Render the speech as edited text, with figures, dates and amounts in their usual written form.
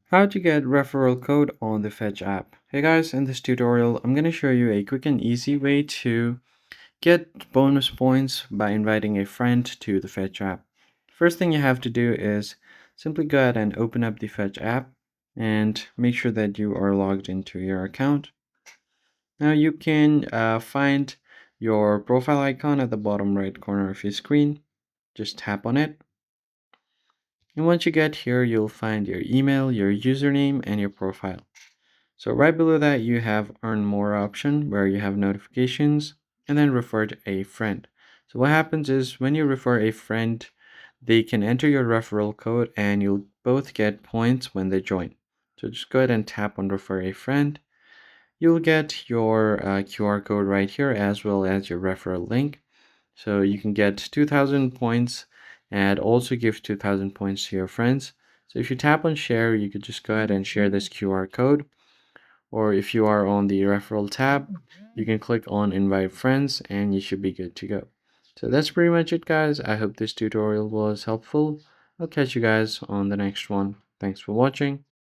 How to get referral code on the Fetch app. Hey guys, in this tutorial, I'm going to show you a quick and easy way to get bonus points by inviting a friend to the Fetch app. First thing you have to do is simply go ahead and open up the Fetch app and make sure that you are logged into your account. Now you can find your profile icon at the bottom right corner of your screen. Just tap on it. And once you get here, you'll find your email, your username, and your profile. So right below that, you have earn more option where you have notifications and then referred a friend. So what happens is when you refer a friend, they can enter your referral code and you'll both get points when they join. So just go ahead and tap on refer a friend. You'll get your QR code right here as well as your referral link. So you can get 2000 points and also give 2000 points to your friends. So if you tap on share, you could just go ahead and share this QR code, or if you are on the referral tab, you can click on invite friends and you should be good to go. So that's pretty much it, guys. I hope this tutorial was helpful. I'll catch you guys on the next one. Thanks for watching.